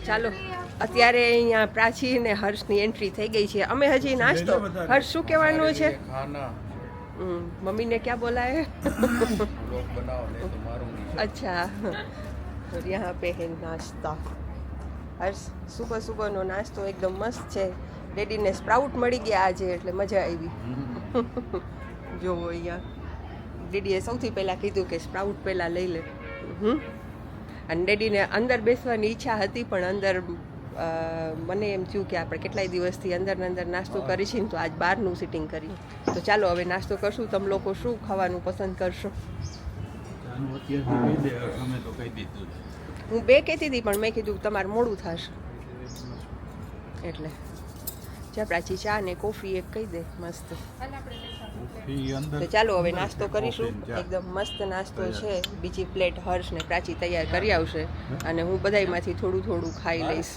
ચાલો અત્યારે અહીંયા પ્રાચી ને હર્ષની એન્ટ્રી થઈ ગઈ છે. અમે હજી નાસ્તો. હર્ષ શું કહેવાનું છે? મમ્મી ને ક્યાં બોલાય? अच्छा और यहाँ पे है नाश्ता. हर्ष सुबह सुबहનો નાસ્તો એકદમ મસ્ત છે. ડેડીને સ્પ્રાઉટ મળી ગયા આજે એટલે મજા આવી. જોવો અહીંયા ડેડીએ સૌથી પહેલાં કીધું કે સ્પ્રાઉટ પહેલાં લઈ લે. અને ડેડીને અંદર બેસવાની ઈચ્છા હતી પણ અંદર મને એમ થયું કે આપણે કેટલાય દિવસથી અંદર નાસ્તો કરી છે ને તો આજ બહારનું સિટિંગ કરીએ. તો ચાલો હવે નાસ્તો કરશું. તમે લોકો શું ખાવાનું પસંદ કરશો? હું 2 કહેતી હતી પણ મેં કીધું તમારે મોડું થશે એટલે ચા પ્રાચી ચા ને કોફી એક કહી દે મસ્ત. તો ચાલો હવે નાસ્તો કરીશું. એકદમ મસ્ત નાસ્તો છે. બીજી પ્લેટ હર્ષ ને પ્રાચી તૈયાર કરી આવશે અને હું બધાયમાંથી થોડું ખાઈ લઈશ.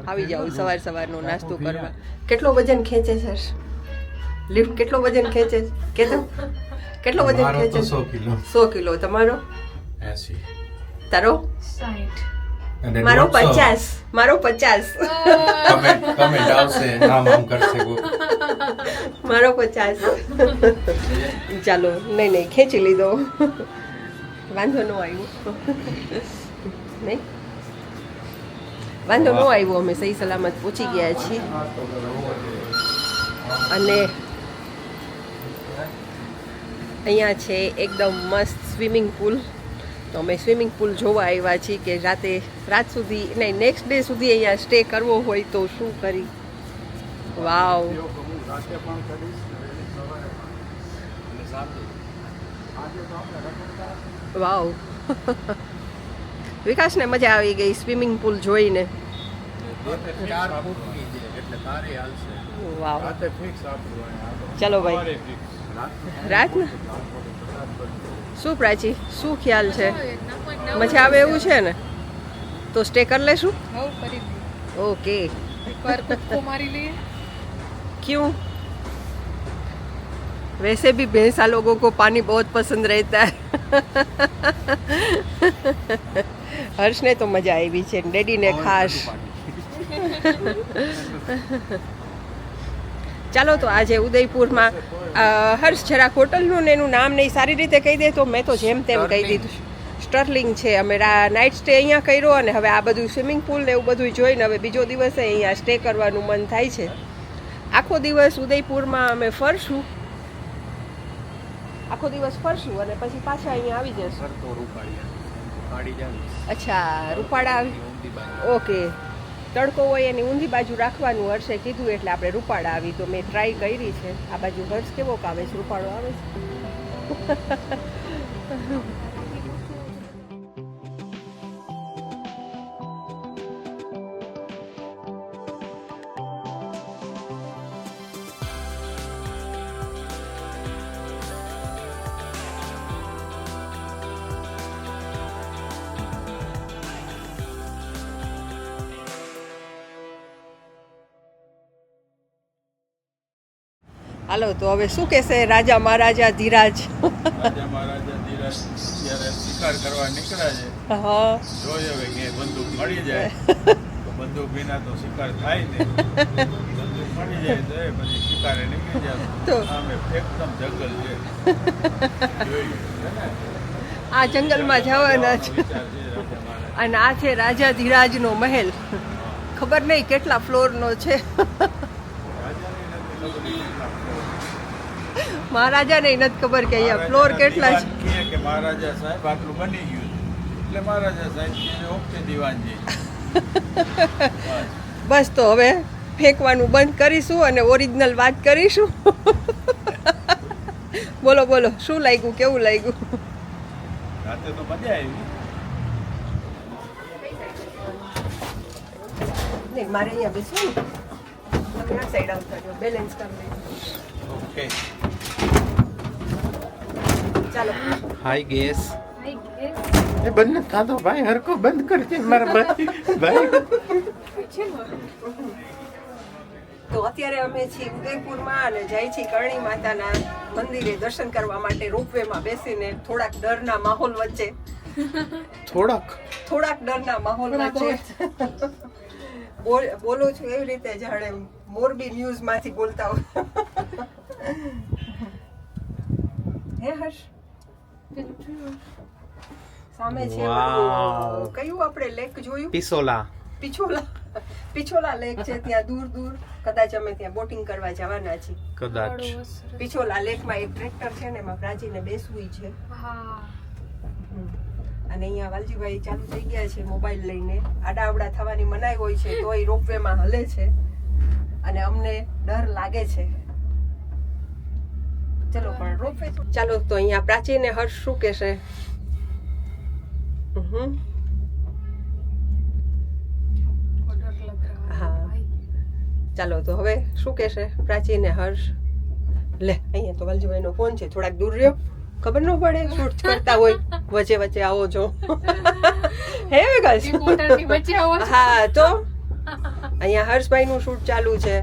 આવી જાઉં સવારનો નાસ્તો કરવા. કેટલો વજન ખેંચે છે હર્ષ? લિફ્ટ કેટલો વજન ખેંચે કે તો કેટલો વજન ખેંચે? 100 કિલો. તમારો 80. તારો 60. મારો 50. મારો 50. કમેન્ટ આવશે આમ કરશે કો. મારો 50. ચાલો નહીં ખેંચી લીધો. વાંધો ન આવ્યો. નહીં વાંધો ન આવ્યો. અમે સહી સલામત પહોંચી ગયા છીએ અને અહીંયા છે એકદમ મસ્ત સ્વિમિંગ પુલ. તો અમે સ્વિમિંગ પુલ જોવા આવ્યા છીએ કે રાત સુધી નહીં નેક્સ્ટ ડે સુધી અહીંયા સ્ટે કરવો હોય તો શું કરી. વાવ વાવ વિકાસને મજા આવી ગઈ સ્વિમિંગ પુલ જોઈને. વાવ ચલો ભાઈ રાતના શું પ્રાચી શું ખ્યાલ છે? મજા આવે એવું છે ને તો સ્ટે કરી લેશું. ओके एक बार खुद को मारी लिए. क्यों? वैसे भी भैंसा लोगों को पानी बहुत पसंद रहता है. हर्ष ने तो मजा आई છે ડેડી ને ખાસ. ચાલો તો આજે ઉદયપુરમાં હર્ષ જરાક હોટલનું ને એનું નામ નહીં સારી રીતે કહી દે તો મેં તો જેમ તેમ કહી દીધું. સ્ટર્લિંગ છે. અમે નાઇટ સ્ટે અહીંયા કર્યો અને હવે આ બધું સ્વિમિંગ પુલ ને એવું બધું જોઈને હવે બીજો દિવસે અહીંયા સ્ટે કરવાનું મન થાય છે. આખો દિવસ ઉદયપુરમાં અમે ફરશું. આખો દિવસ ફરશું અને પછી પાછા અહીંયા આવી જશું. અચ્છા રૂપાડા આવી. ઓકે તડકો હોય એની ઊંધી બાજુ રાખવાનું હર્ષે કીધું એટલે આપણે રૂપાડા આવી. તો મેં ટ્રાય કરી છે. આ બાજુ હર્ષ કેવો આવે છે? રૂપાડો આવે છે. હાલો તો હવે શું કહેશે રાજા મહારાજા ધીરાજ? રાજા મહારાજા ધીરાજ ત્યારે શિકાર કરવા નીકળ્યા છે. હા જોઈએ હવે કે બંદૂક મળી જાય તો બંદૂક વિના તો શિકાર થાય નહીં. બંદૂક મળી જાય તો એ પછી શિકારે નીકળી જાય. તો આમે એકદમ જંગલ છે. આ જંગલમાં જવાના છે. અને આ છે રાજા ધીરાજનો મહેલ. ખબર નહીં કેટલા ફ્લોરનો છે. મહારાજાને નથી ખબર કે અહીંયા ફ્લોર કેટલા છે. કે મહારાજા સાહેબ આટલું બની ગયું છે એટલે મહારાજા સાહેબ ઓકે દીવાનજી. બસ તો હવે ફેંકવાનું બંધ કરીશું અને ઓરિજિનલ વાત કરીશું. બોલો બોલો શું લાગ્યું? કેવું લાગ્યું? રાતે તો મજા આવી. નહીં મારે અહીંયા બેસવું. તમે આ સાઈડ આવતા જો બેલેન્સ કરી લઈએ. ઓકે ચાલો. હાય ગેસ એ બંધ થાતો ભાઈ હરકો બંધ કરજે મારા ભાઈ. તો અત્યારે અમે છીએ ઉદયપુરમાં અને જાય છીએ કરણી માતાના મંદિરે દર્શન કરવા માટે રોપવેમાં બેસીને થોડાક ડરના માહોલ વચ્ચે. થોડાક ડરના માહોલમાં છે. બોલું છું એવી રીતે જાણે મોરબી ન્યૂઝ માંથી બોલતા હોય. હે હર્ષ સામે છે ઓલું, કયું આપણે લેક જોયું? પિછોલા લેક છે ત્યાં દૂર દૂર. કદાચ અમે ત્યાં બોટિંગ કરવા જવાના છીએ. પિછોલા લેકમાં એક ટ્રેક્ટર છે ને એમાં પ્રાચીને બેસવું છે. હા અને અહીંયા વાલજીભાઈ ચાલુ થઈ ગયા છે મોબાઈલ લઈને. આડાઅવડા થવાની મનાઈ હોય છે તોય રોપવે માં હલે છે અને અમને ડર લાગે છે. ચલો પણ રોપવે ચાલો. તો અહીંયા પ્રાચીને હર્ષ શું કહેશે? હા ચાલો તો હવે શું કહેશે પ્રાચીને હર્ષ? લે અહીંયા તો વાલજીભાઈ નો ફોન છે, થોડાક દૂર રહ્યો, ખબર ન પડે શૂટ કરતા હોય. વચ્ચે વચ્ચે આવો છો. હે વિકાસ? રિપોર્ટરની વચ્ચે આવો છો? હા તો અહીંયા હર્ષભાઈ નું શૂટ ચાલુ છે.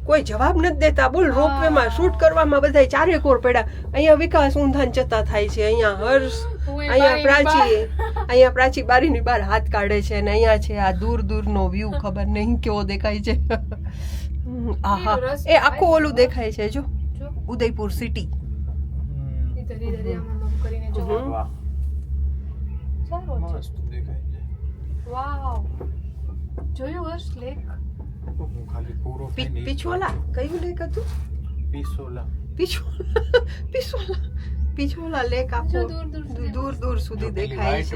કોઈ જવાબ નથી દેતા. બોલ રોપવે માં શૂટ કરવામાં બધા ચારેકોર પડ્યા. અહીંયા વિકાસ ઊંધાન જતા થાય છે, અહીંયા હર્ષ, અહીંયા પ્રાચી બારીની બહાર હાથ કાઢે છે અને અહીંયા છે આ દૂર દૂરનો વ્યૂ. ખબર નહીં કેવો દેખાય છે. આહા એ આખું ઓલું દેખાય છે જો ઉદયપુર સિટી. પિછોલા કયું લેક હતું? પિછોલા લેક આખો દૂર દૂર સુધી દેખાય છે.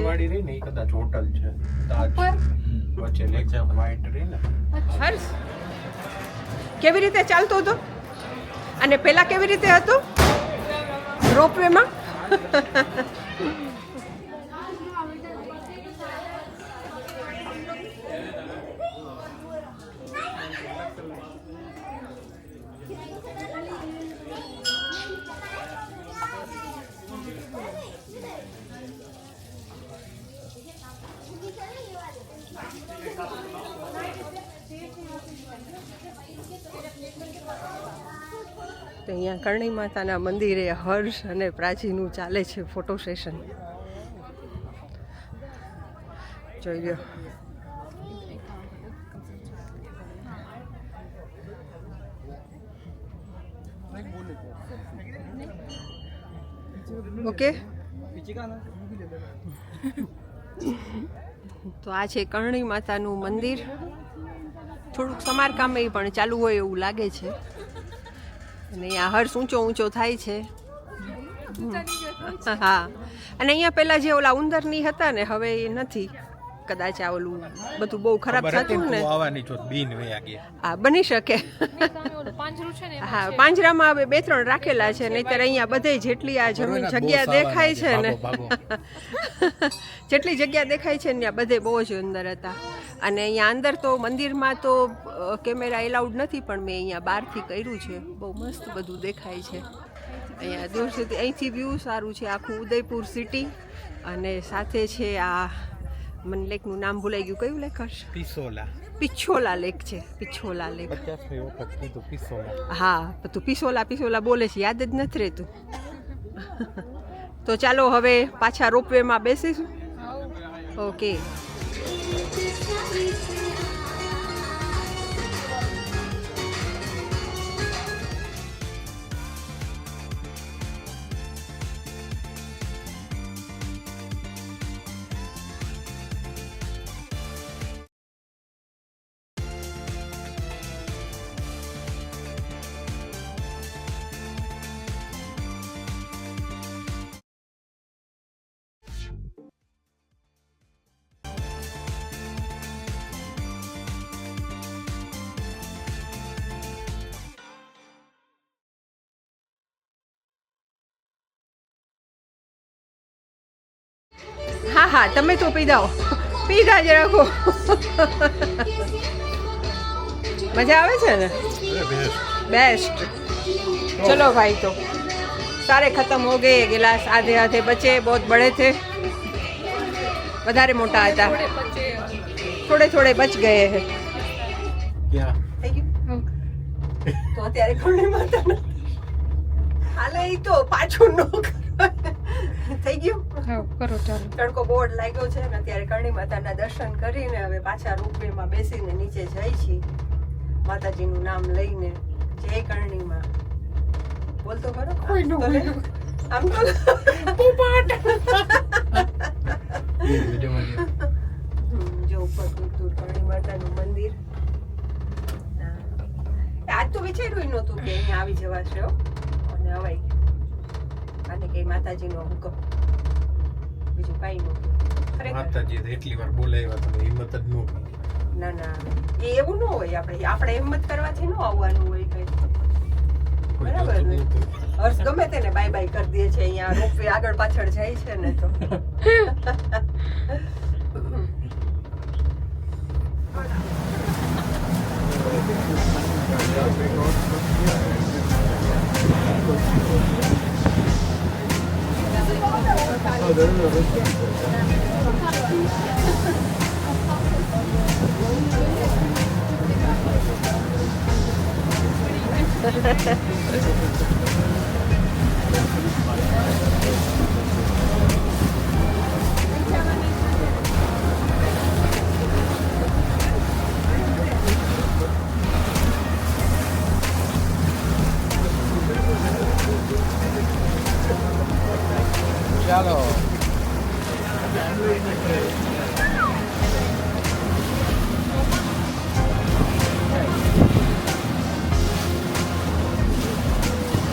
હર્ષ કેવી રીતે ચાલતો હતો અને પેલા કેવી રીતે હતો રોપવે માં? તો અહીંયા કરણી માતાના મંદિરે હર્ષ અને પ્રાચીનું ચાલે છે ફોટો સેશન. જોઈ લ્યો. ઓકે તો આ છે કરણી માતાનું મંદિર. થોડુંક સમારકામ પણ ચાલુ હોય એવું લાગે છે. અને અહીંયા હર્ષ ઊંચો થાય છે. હા અને અહીંયા પેલા જે ઓલા ઉંદરની હતા ને હવે એ નથી. કદાચ આ ઓલું બધું બહુ ખરાબ થતું ને. હા બની શકે. હા પાંજરામાં હવે 2-3 રાખેલા છે, નહીંતર અહીંયા બધે જેટલી આ જગ્યા દેખાય છે ને જેટલી જગ્યા દેખાય છે ને ત્યાં બધે બહુ જ અંદર હતા. અને અહીંયા અંદર તો મંદિરમાં તો કેમેરા એલાઉડ નથી, પણ મેં અહીંયા બહારથી કર્યું છે. બહુ મસ્ત બધું દેખાય છે અહીંયા દૂર સુધી. અહીંથી વ્યૂ સારું છે આખું ઉદયપુર સિટી. અને સાથે છે આ મને લેકનું નામ ભૂલાઈ ગયું. કયું લેક હશે? પિછોલા લેક છે. પિછોલા લેક. હા તું પિછોલા બોલે છે, યાદ જ નથી રહેતું. તો ચાલો હવે પાછા રોપવેમાં બેસીશું. ઓકે હા તમે તો પીધા જ રાખો. મજા આવે છે ને? बेस्ट. चलो भाई तो सारे खत्म हो गए. गिलास आधे आधे बचे, बहुत बड़े थे, વધારે મોટા હતા, થોડે થોડે બચ ગए हैं. તો અત્યારે કરણી માતા હાલે ઈ તો પાછું ન થઈ ગયું હા કરો ચાલો. તડકો બોર્ડ લાગ્યો છે ને અત્યારે કરણી માતાના દર્શન કરીને હવે પાછા રોપવેમાં બેસીને નીચે જઈ છીએ માતાજીનું નામ લઈને. જય કરણીમાં બોલતો ખરો કોઈ નો, તો લે. કોઈ નો. આમ તો જો ઉપર દૂર કરણી માતાનું મંદિર. આજ તો વિચાર્યું નહોતું કે અહીંયા આવી જવાશે હો. અને હવાઈ આને કઈ માતાજીનો હુકમ, બીજું કાંઈ નહોતું. ખરેખર માતાજી એટલી વાર બોલાવ્યા તમે હિંમત જ ન કરી. ના ના એ એવું ન હોય. આપણે હિંમત કરવાથી ન આવવાનું હોય કઈ. કોઈ બરાબર જોતું ને? નહોતું. હર્ષ ગમે તેને બાય બાય કરી દે છે. અહીંયા રોપવે આગળ પાછળ જાય છે ને તો ચાલો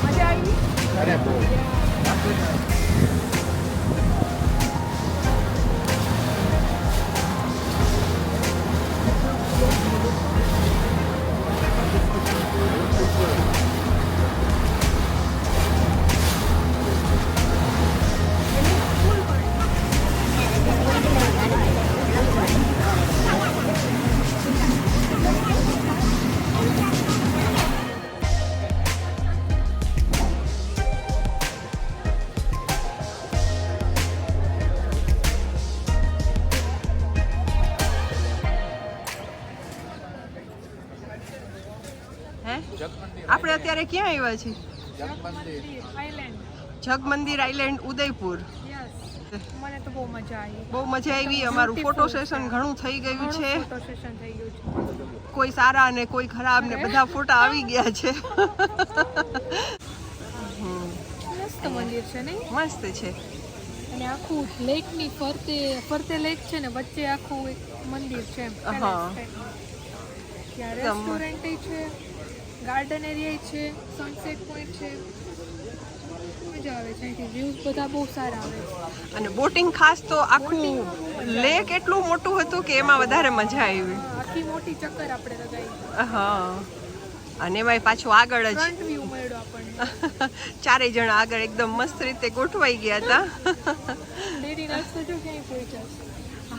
મજા આવી? અરે બહુ હે આપણે અત્યારે ક્યાં આવ્યા છીએ? આઈલેન્ડ. જગ મંદિર આઈલેન્ડ ઉદયપુર. યસ. મને તો બહુ મજા આવી. બહુ મજા આવી. અમારું ફોટો સેશન ઘણું થઈ ગયું છે. ફોટો સેશન થઈ ગયું છે. કોઈ સારા ને કોઈ ખરાબ ને બધા ફોટા આવી ગયા છે. મસ્ત મંદિર છે નહીં? મસ્ત છે. અને આખું લેકની ફરતે લેક છે ને વચ્ચે આખું એક મંદિર છે એમ. હા. ત્યાં રેસ્ટોરન્ટ છે, ગાર્ડન એરિયા છે, સનસેટ પોઈન્ટ છે. મજા આવે છે. અહીંથી વ્યૂઝ બધા બહુ સારા આવે છે. અને બોટિંગ ખાસ તો આખું લેક એટલું મોટું હતું કે એમાં વધારે મજા આવી. આખી મોટી ચક્કર આપણે લગાવી. હા અને એમાંય પાછું આગળ જ ફ્રન્ટ વ્યૂ મળ્યો આપણને. ચારેય જણા આગળ એકદમ મસ્ત રીતે ગોઠવાઈ ગયા હતા. ડેડી નાસ્તો જો ક્યાંય પહોંચ્યા છે.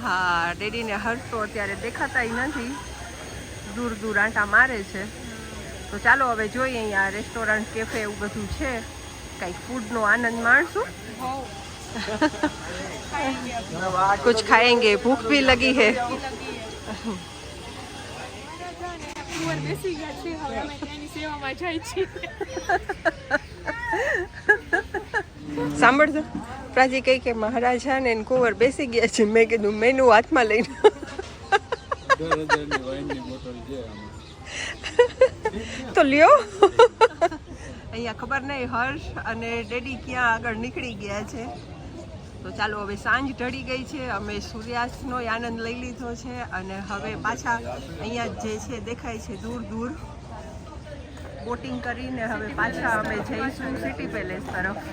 હા ડેડીને હર્ષ તો અત્યારે દેખાતાય નથી, દૂર દૂર આંટા મારે છે. તો ચાલો હવે જોઈએ અહીંયા રેસ્ટોરન્ટ કેફે એવું બધું છે, કંઈક ફૂડનો આનંદ માણશું. વાવ. ખાएंगे अब. कुछ खाएंगे, भूख भी लगी है. लगी है. કુંવર બેસી ગયા છે. હવે અમે ત્યાંની સેવામાં જાય છીએ. સાંભળજો પ્રાજી કઈ કે મહારાજા ને કુંવર બેસી ગયા છે. મેં કીધું મેનુ હાથમાં લઈને તો લ્યો. અહીંયા ખબર નહીં હર્ષ અને ડેડી ક્યાં આગળ નીકળી ગયા છે. તો ચાલો હવે સાંજ ઢળી ગઈ છે, અમે સૂર્યાસ્તનો આનંદ લઈ લીધો છે અને હવે પાછા અહીંયા જે છે દેખાય છે દૂર દૂર બોટિંગ કરીને હવે પાછા અમે જઈશું સિટી પેલેસ તરફ.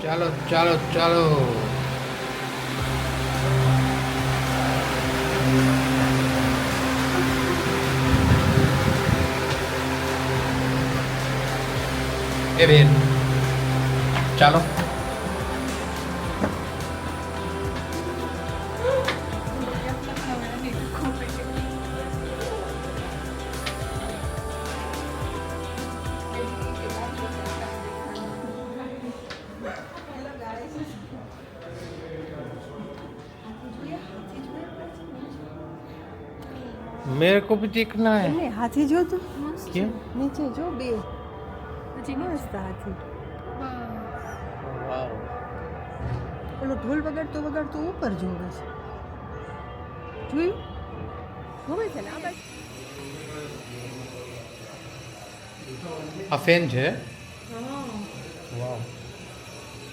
ચાલો ચાલો ચાલો એ બેન ચાલો मेरे को भी देखना है એમને હાથી જો તો क्यों નીચે જો બે હજી મસ્ત હાથી वाह ઓલો ઢોલ વગાડતો વગાડતો ઉપર જોવે છે જોયું જોવે છે ને આ બાજુ આ ફેન છે હા વાવ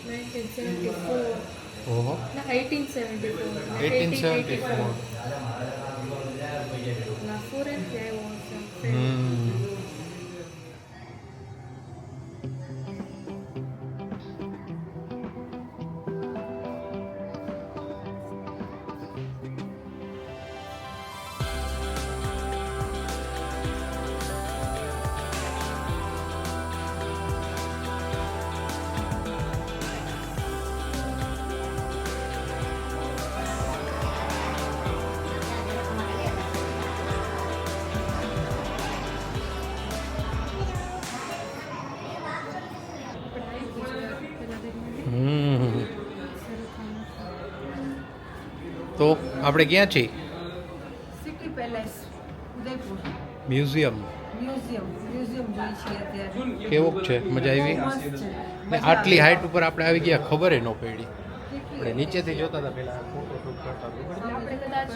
1974 ઓહો ના 1874 1874 ના ફોરેન થી આવ્યો હશે હમ હમ તો આપણે ક્યાં છીએ city palace Udaipur museum museum જોઈ છીએ અત્યારે કેવોક છે મજા આવી મસ્ત છે ને આટલી હાઈટ ઉપર આપણે આવી ગયા ખબર ન પડી આપણે નીચેથી જોતા હતા પહેલા ફોટો શૂટ કરતા હતા. આપણે કદાચ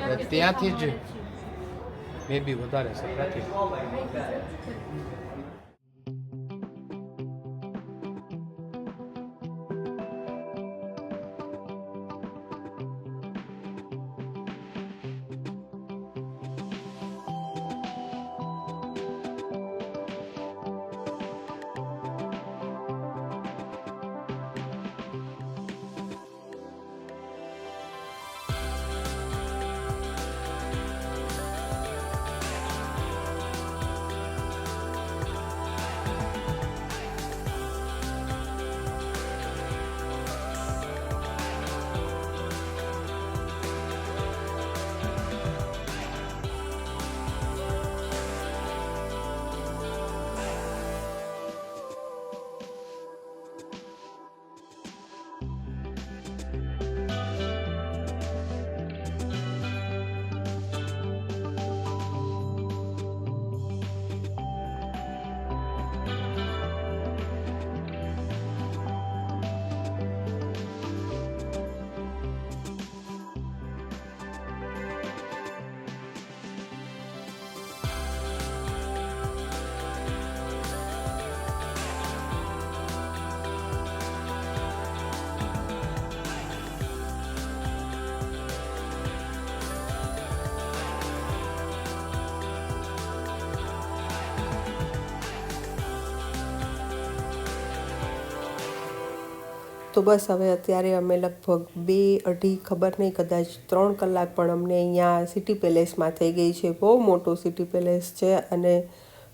એટલે ત્યાંથી જ મે બી વધારે છે ત્યાંથી તો બસ હવે અત્યારે અમે લગભગ 2-2.5 ખબર નહીં કદાચ 3 કલાક પણ અમને અહીંયા સિટી પેલેસમાં થઈ ગઈ છે. બહુ મોટો સિટી પેલેસ છે અને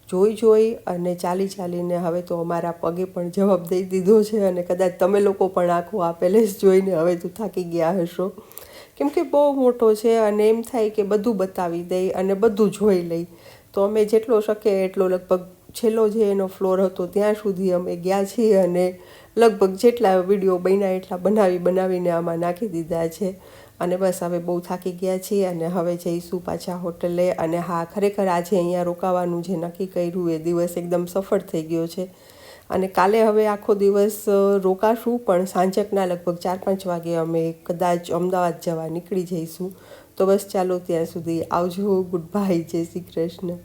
જોઈ અને ચાલીને હવે તો અમારા પગે પણ જવાબ દઈ દીધો છે અને કદાચ તમે લોકો પણ આખું આ પેલેસ જોઈને હવે તો થાકી ગયા હશો કેમ કે બહુ મોટો છે અને એમ થાય કે બધું બતાવી દઈ અને બધું જોઈ લઈ. તો અમે જેટલો શકે એટલો લગભગ છેલ્લો જે એનો ફ્લોર હતો ત્યાં સુધી અમે ગયા છીએ અને લગભગ જેટલા વિડીયો બન્યા એટલા બનાવીને આમાં નાખી દીધા છે અને બસ હવે બહુ થાકી ગયા છીએ અને હવે જઈશું પાછા હોટલે. અને હા, ખરેખર આજે અહીંયા રોકાવાનું જે નક્કી કર્યું એ દિવસ એકદમ સફળ થઈ ગયો છે અને કાલે હવે આખો દિવસ રોકાશું પણ સાંજકના લગભગ 4-5 વાગે અમે કદાચ અમદાવાદ જવા નીકળી જઈશું. તો બસ ચાલો ત્યાં સુધી આવજો, ગુડ બાય, જય શ્રી કૃષ્ણ.